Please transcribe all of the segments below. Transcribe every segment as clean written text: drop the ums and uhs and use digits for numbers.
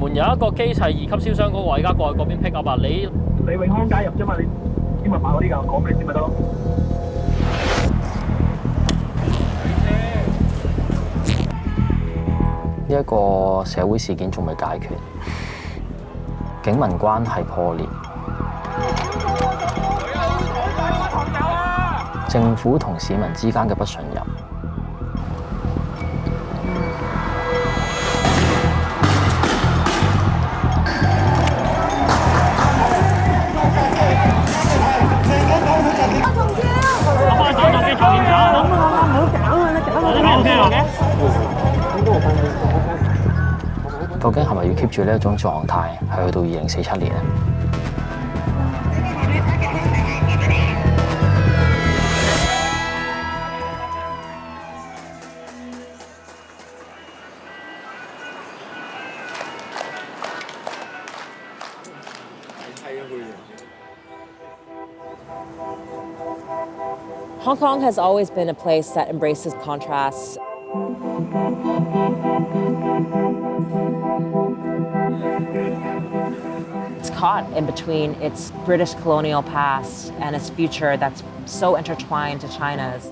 門有一個機砌2級燒傷嗰個，我而家過去嗰邊 pick up 啊！你永康加入啫嘛，你啲密碼嗰啲㗎，講俾你知咪得咯。呢一個社會事件仲未解決，警民關係破裂，政府同市民之間嘅不信任。究竟係咪要 keep 住呢一種狀態，係去到2047年咧？Hong Kong has always been a place that embraces contrasts. It's caught in between its British colonial past and its future that's so intertwined to China's.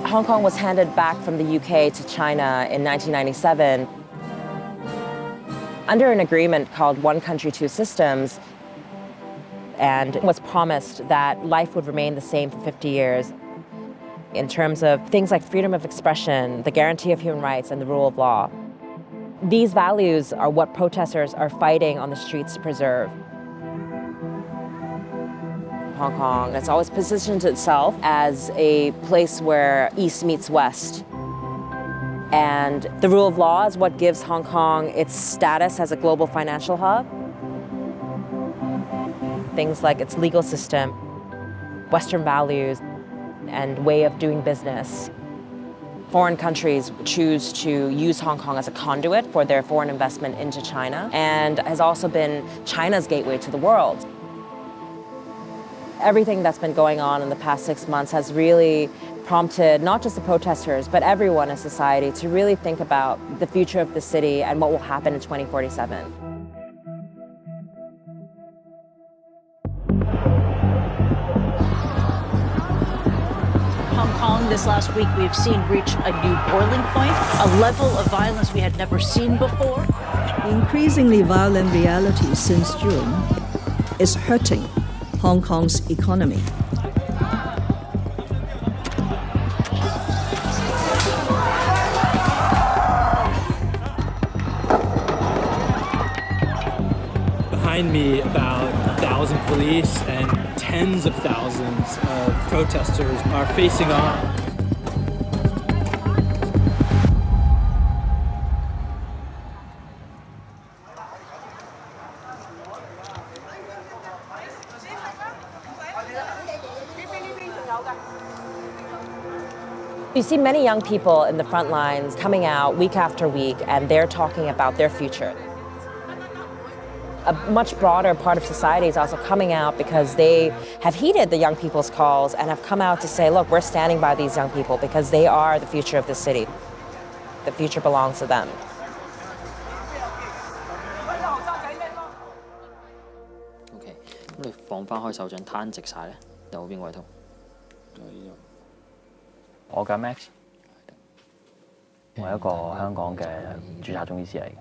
Hong Kong was handed back from the UK to China in 1997 under an agreement called One Country, Two Systems, and was promised that life would remain the same for 50 years in terms of things like freedom of expression, the guarantee of human rights, and the rule of law. These values are what protesters are fighting on the streets to preserve. Hong Kong has always positioned itself as a place where East meets West. And the rule of law is what gives Hong Kong its status as a global financial hub. Things like its legal system, Western values, and way of doing business. Foreign countries choose to use Hong Kong as a conduit for their foreign investment into China, and has also been China's gateway to the world. Everything that's been going on in the past 6 months has really prompted not just the protesters, but everyone in society to really think about the future of the city and what will happen in 2047. Hong Kong this last week we've seen reach a new boiling point, a level of violence we had never seen before. The increasingly violent reality since June is hurting Hong Kong's economy. Behind me, about 1,000 police and tens of thousands of protesters are facing off. You see many young people in the front lines coming out week after week, and they're talking about their future. A much broader part of society is also coming out because they have heeded the young people's calls and have come out to say, look, we're standing by these young people because they are the future of the city. The future belongs to them. OK， 咁你放翻開手掌攤直晒咧，有冇邊個位痛？我嘅 Max， 我係一個香港嘅註冊中醫師嚟嘅。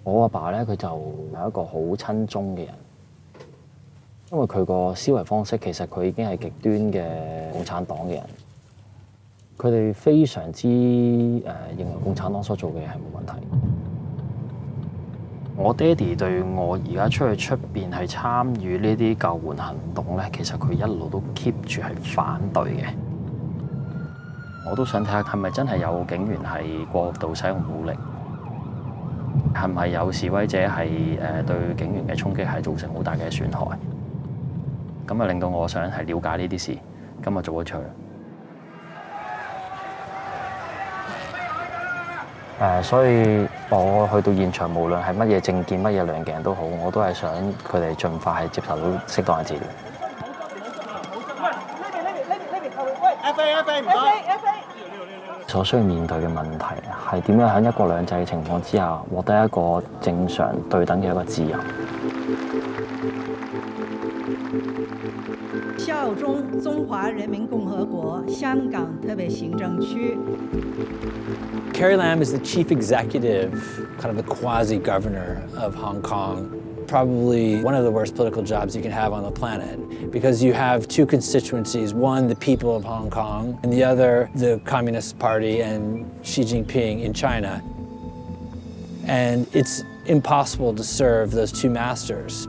我阿爸咧，佢就係一個好親中嘅人，因為佢個思維方式其實佢已經係極端嘅共產黨嘅人，佢哋非常之認為共產黨所做嘅嘢係冇問題。我爹哋對我而家出去出邊係參與呢啲救援行動咧，其實佢一路都 keep 住係反對嘅。我都想睇下係咪真係有警員係過度使用武力。係唔係有示威者係對警員嘅衝擊係造成好大嘅損害？咁啊令到我想係了解呢啲事，咁啊做咗出去。所以我去到現場，無論係乜嘢政見、乜嘢量嘅人都好，我都係想佢哋盡快係接受到適當嘅治療。FA 唔該。所需要面對嘅問題係點樣喺一國兩制嘅情況之下獲得一個正常對等嘅一個自由。效忠中華人民共和國香港特別行政區。Carrie Lam is the chief executive, kind of the quasi-governor of Hong Kong. Probably one of the worst political jobs you can have on the planet, because you have two constituencies, one the people of Hong Kong, and the other the Communist Party and Xi Jinping in China. And it's impossible to serve those two masters.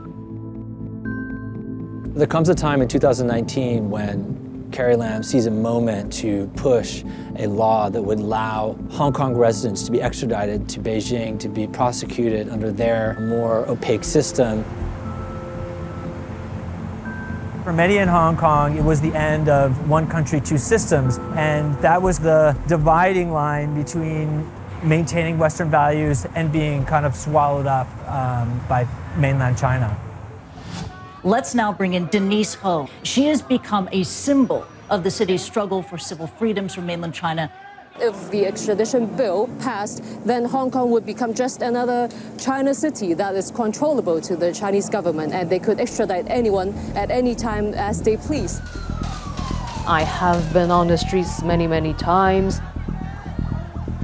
There comes a time in 2019 when Carrie Lam sees a moment to push a law that would allow Hong Kong residents to be extradited to Beijing to be prosecuted under their more opaque system. For many in Hong Kong, it was the end of one country, two systems, and that was the dividing line between maintaining Western values and being kind of swallowed up by mainland China. Let's now bring in Denise Ho. She has become a symbol of the city's struggle for civil freedoms from mainland China. If the extradition bill passed, then Hong Kong would become just another China city that is controllable to the Chinese government, and they could extradite anyone at any time as they please. I have been on the streets many times.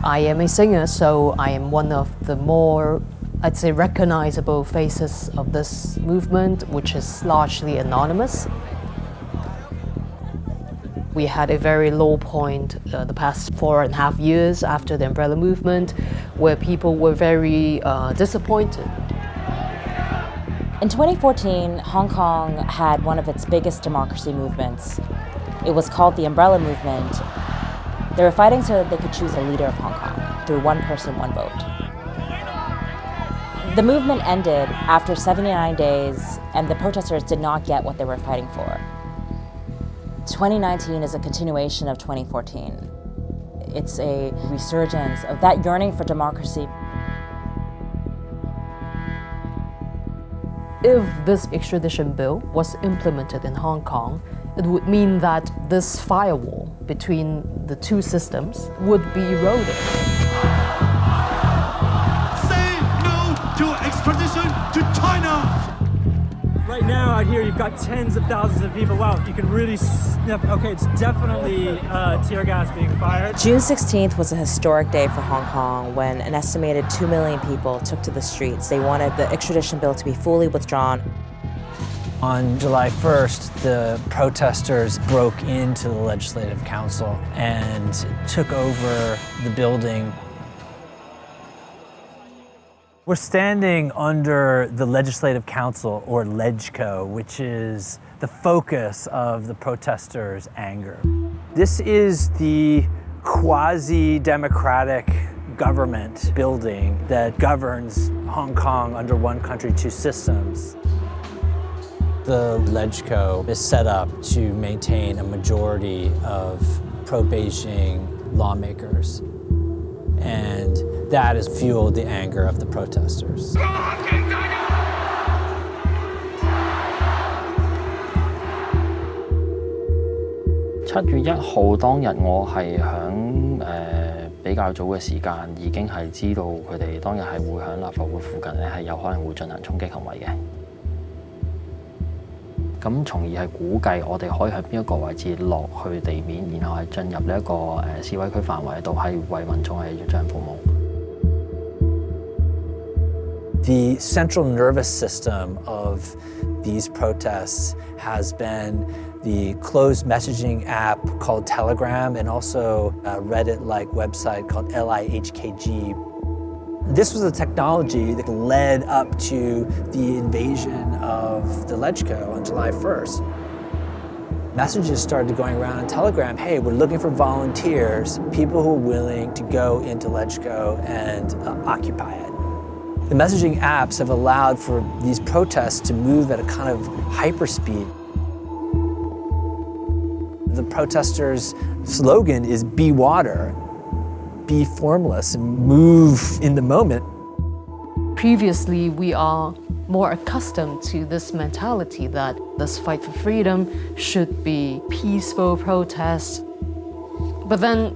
I am a singer, so I am one of the more, I'd say, recognizable faces of this movement, which is largely anonymous. We had a very low point the past 4.5 years after the umbrella movement, where people were very disappointed. In 2014, Hong Kong had one of its biggest democracy movements. It was called the Umbrella Movement. They were fighting so that they could choose a leader of Hong Kong through one person, one vote. The movement ended after 79 days, and the protesters did not get what they were fighting for. 2019 is a continuation of 2014. It's a resurgence of that yearning for democracy. If this extradition bill was implemented in Hong Kong, it would mean that this firewall between the two systems would be eroded. Say no to extradition to China! Right now out here you've got tens of thousands of people. Wow, you can really sniff. Okay, it's definitely tear gas being fired. June 16th was a historic day for Hong Kong when an estimated 2 million people took to the streets. They wanted the extradition bill to be fully withdrawn. On July 1st, the protesters broke into the Legislative Council and took over the building. We're standing under the Legislative Council, or LegCo, which is the focus of the protesters' anger. This is the quasi-democratic government building that governs Hong Kong under one country, two systems. The LegCo is set up to maintain a majority of pro-Beijing lawmakers, and that has fueled the anger of the protesters. 7月1號當日，我係響比較早嘅時間已經係知道佢哋當日係會響立法會附近咧係有可能會進行衝擊行為嘅。咁從而係估計我哋可以喺邊一個位置落去地面，然後係進入呢一個示威區範圍度，係為民眾係要進行服務。The central nervous system of these protests has been the closed messaging app called Telegram, and also a Reddit-like website called LIHKG. This was a technology that led up to the invasion of the LegCo on July 1st. Messages started going around on Telegram, hey, we're looking for volunteers, people who are willing to go into LegCo and occupy it. The messaging apps have allowed for these protests to move at a kind of hyperspeed. The protesters' slogan is be water, be formless, and move in the moment. Previously, we are more accustomed to this mentality that this fight for freedom should be peaceful protest. But then,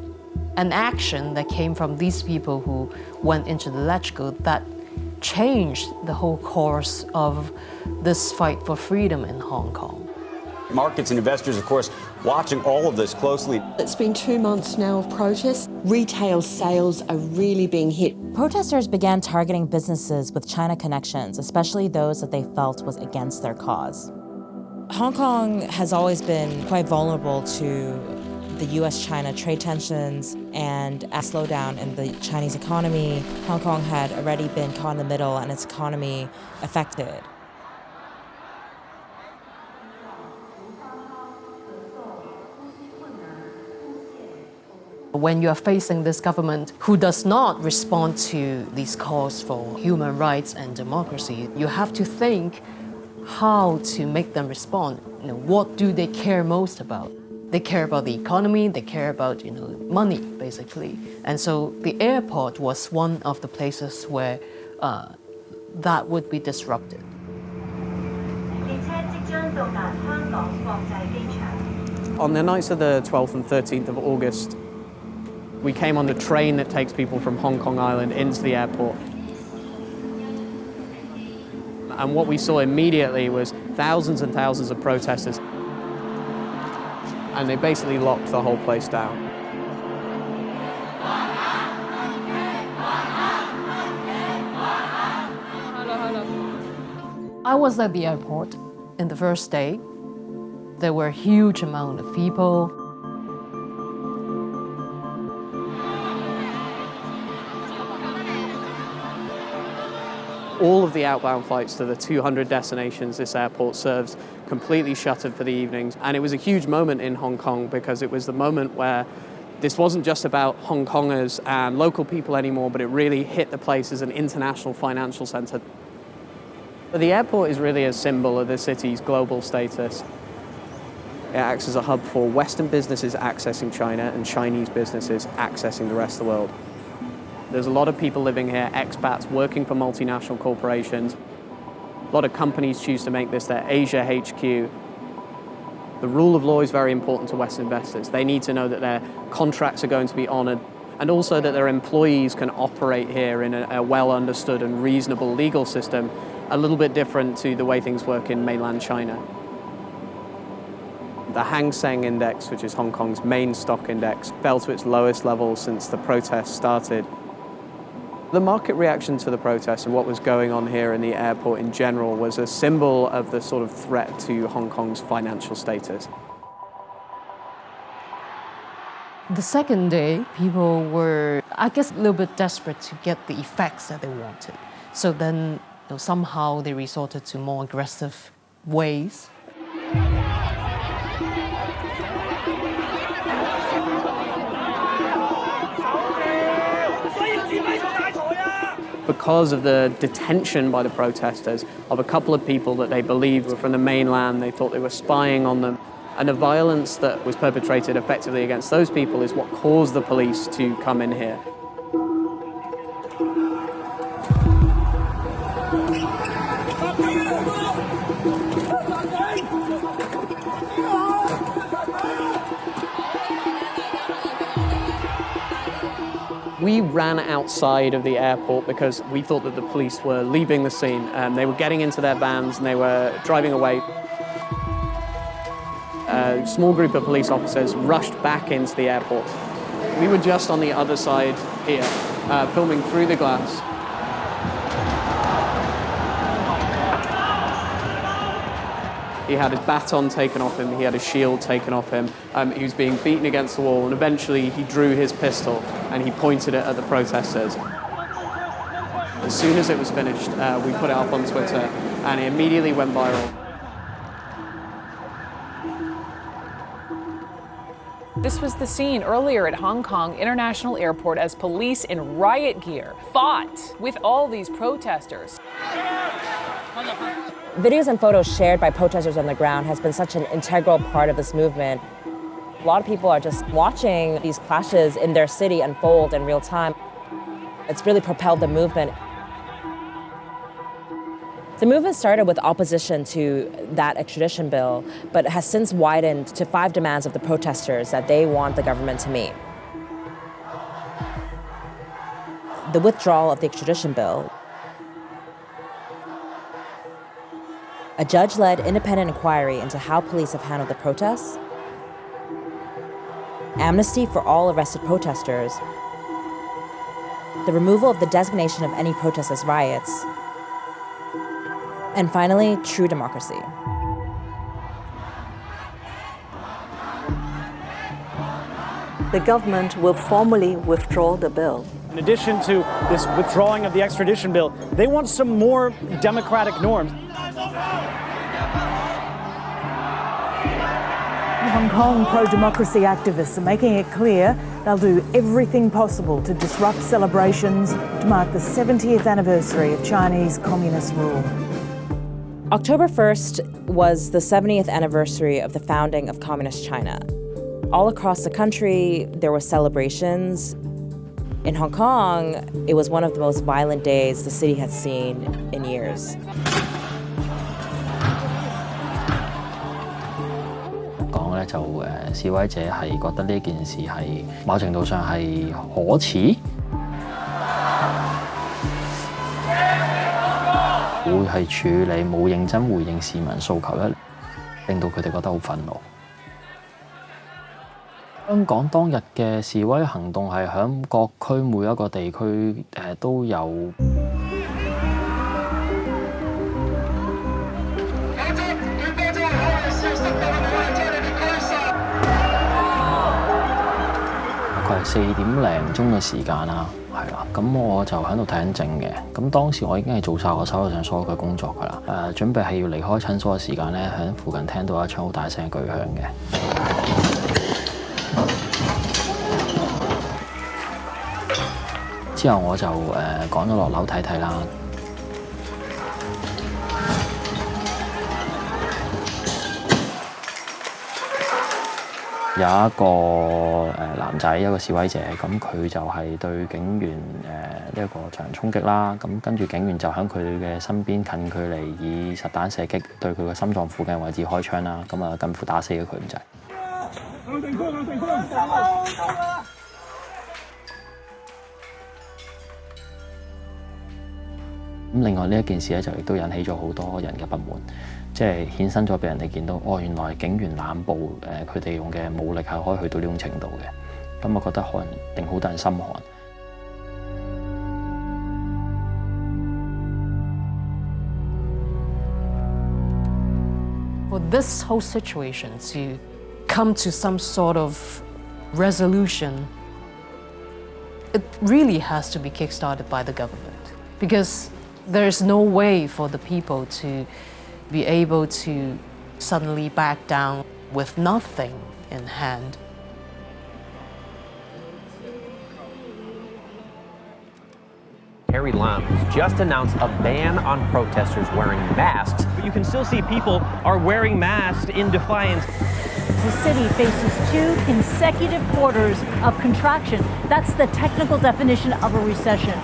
an action that came from these people who went into the LegCo that changed the whole course of this fight for freedom in Hong Kong. Markets and investors, of course, watching all of this closely. It's been 2 months now of protests. Retail sales are really being hit. Protesters began targeting businesses with China connections, especially those that they felt was against their cause. Hong Kong has always been quite vulnerable to the US-China trade tensions and a slowdown in the Chinese economy. Hong Kong had already been caught in the middle and its economy affected. When you are facing this government who does not respond to these calls for human rights and democracy, you have to think how to make them respond. What do they care most about? They care about the economy, they care about money, basically. And so the airport was one of the places where that would be disrupted. On the nights of the 12th and 13th of August, we came on the train that takes people from Hong Kong Island into the airport. And what we saw immediately was thousands and thousands of protesters. And they basically locked the whole place down. I was at the airport in the first day. There were a huge amount of people. All of the outbound flights to the 200 destinations this airport serves completely shuttered for the evenings. And it was a huge moment in Hong Kong because it was the moment where this wasn't just about Hong Kongers and local people anymore, but it really hit the place as an international financial center. The airport is really a symbol of the city's global status. It acts as a hub for Western businesses accessing China and Chinese businesses accessing the rest of the world. There's a lot of people living here, expats working for multinational corporations. A lot of companies choose to make this their Asia HQ. The rule of law is very important to Western investors. They need to know that their contracts are going to be honored and also that their employees can operate here in a well-understood and reasonable legal system, a little bit different to the way things work in mainland China. The Hang Seng Index, which is Hong Kong's main stock index, fell to its lowest level since the protests started. The market reaction to the protests and what was going on here in the airport in general was a symbol of the sort of threat to Hong Kong's financial status. The second day, people were, I guess, a little bit desperate to get the effects that they wanted. So then somehow they resorted to more aggressive ways. Because of the detention by the protesters of a couple of people that they believed were from the mainland, they thought they were spying on them. And the violence that was perpetrated effectively against those people is what caused the police to come in here. We ran outside of the airport because we thought that the police were leaving the scene. They were getting into their vans and they were driving away. A small group of police officers rushed back into the airport. We were just on the other side here, filming through the glass. He had his baton taken off him, he had his shield taken off him, he was being beaten against the wall, and eventually he drew his pistol and he pointed it at the protesters. As soon as it was finished, we put it up on Twitter and it immediately went viral. This was the scene earlier at Hong Kong International Airport as police in riot gear fought with all these protesters. Videos and photos shared by protesters on the ground has been such an integral part of this movement. A lot of people are just watching these clashes in their city unfold in real time. It's really propelled the movement. The movement started with opposition to that extradition bill, but has since widened to 5 demands of the protesters that they want the government to meet. the withdrawal of the extradition bill. A judge-led independent inquiry into how police have handled the protests, amnesty for all arrested protesters, the removal of the designation of any protest as riots, and finally, true democracy. The government will formally withdraw the bill. In addition to this withdrawing of the extradition bill, they want some more democratic norms. Hong Kong pro-democracy activists are making it clear they'll do everything possible to disrupt celebrations to mark the 70th anniversary of Chinese communist rule. October 1st was the 70th anniversary of the founding of Communist China. All across the country, there were celebrations. In Hong Kong, it was one of the most violent days the city had seen in years.示威者係覺得呢件事係某程度上係可恥，會係處理冇認真回應市民訴求咧，令到佢哋覺得好憤怒。香港當日嘅示威行動係響各區每一個地區都有。係4點零鐘嘅時間啦，係啦，咁我就喺度睇緊症嘅。咁當時我已經係做晒我手頭上所有嘅工作㗎啦。準備係要離開診所嘅時間咧，喺附近聽到一槍好大聲嘅巨響嘅。之後我就趕咗落樓睇睇啦。有一個男仔，一個示威者，咁佢就係對警員呢一個場衝擊啦。咁跟住警員就喺佢嘅身邊近距離以實彈射擊對佢嘅心臟附近位置開槍啦。咁啊近乎打死咗佢咁滯。咁另外呢一件事咧，就亦都引起咗好多人嘅不滿，即係衍生咗俾人哋見到，哦，原來警員濫捕，佢哋用嘅武力係可以去到呢種程度嘅，咁我覺得可能令好多人心寒。For this whole situation to come to some sort of resolution, it really has to be kickstarted by the government, because there is no way for the people to be able to suddenly back down with nothing in hand. Carrie Lam has just announced a ban on protesters wearing masks. But you can still see people are wearing masks in defiance. The city faces 2 consecutive quarters of contraction. That's the technical definition of a recession.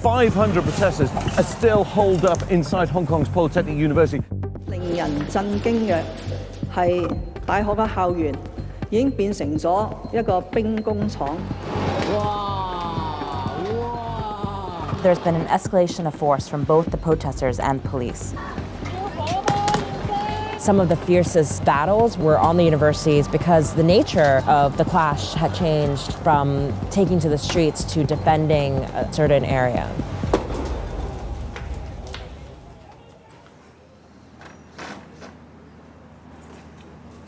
500 protesters are still holed up inside Hong Kong's Polytechnic University. 令人震驚嘅係大學嘅校園已經變成咗一個兵工廠。There's been an escalation of force from both the protesters and police. Some of the fiercest battles were on the universities because the nature of the clash had changed from taking to the streets to defending a certain area.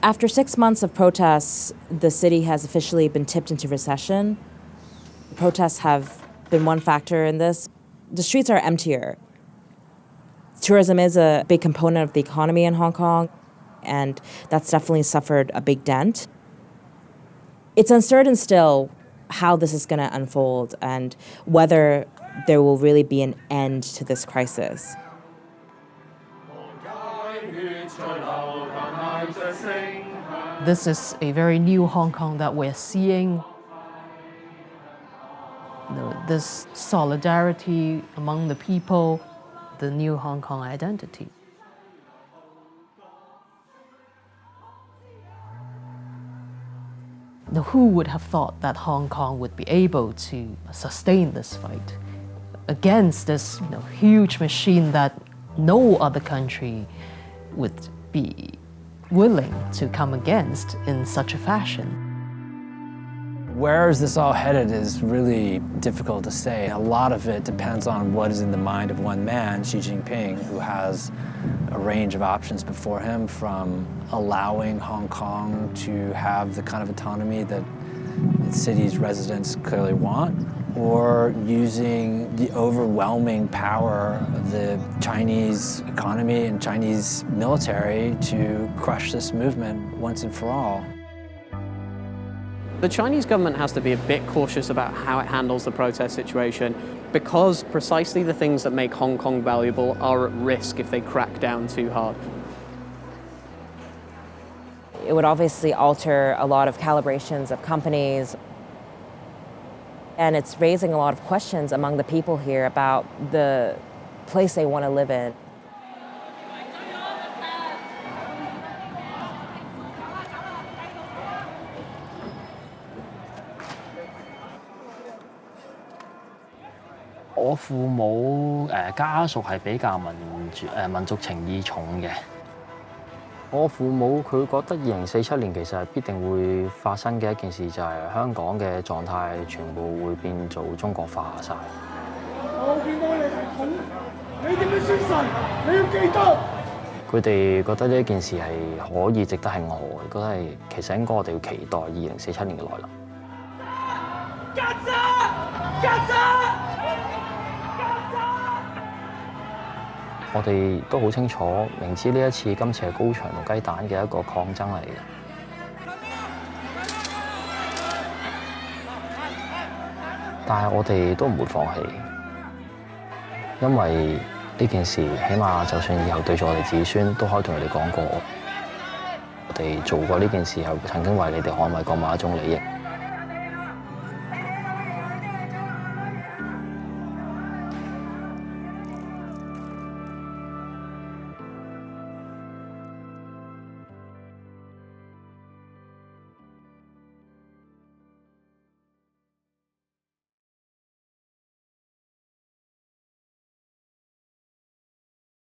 After 6 months of protests, the city has officially been tipped into recession. Protests have been one factor in this. The streets are emptier. Tourism is a big component of the economy in Hong Kong, and that's definitely suffered a big dent. It's uncertain still how this is going to unfold and whether there will really be an end to this crisis. This is a very new Hong Kong that we're seeing. This solidarity among the people, the new Hong Kong identity. Who would have thought that Hong Kong would be able to sustain this fight against this huge machine that no other country would be willing to come against in such a fashion? Where is this all headed is really difficult to say. A lot of it depends on what is in the mind of one man, Xi Jinping, who has a range of options before him, from allowing Hong Kong to have the kind of autonomy that its city's residents clearly want, or using the overwhelming power of the Chinese economy and Chinese military to crush this movement once and for all. The Chinese government has to be a bit cautious about how it handles the protest situation, because precisely the things that make Hong Kong valuable are at risk if they crack down too hard. It would obviously alter a lot of calibrations of companies. And it's raising a lot of questions among the people here about the place they want to live in.我父母家屬係比較民族情意重嘅。我父母佢覺得2047年其實係必定會發生嘅一件事，就係香港嘅狀態全部會變做中國化晒。我見到你係統，你點樣宣誓？你要記得。佢哋覺得呢一件事係可以值得慶賀嘅，覺得係其實應該我哋要期待2047年嘅來臨。我哋都好清楚，明知呢今次係高牆同雞蛋嘅一個抗爭嚟嘅，但係我哋都唔會放棄，因為呢件事起碼就算以後對住我哋子孫，都可以同佢哋講過，我哋做過呢件事係曾經為你哋捍衞過某一種利益。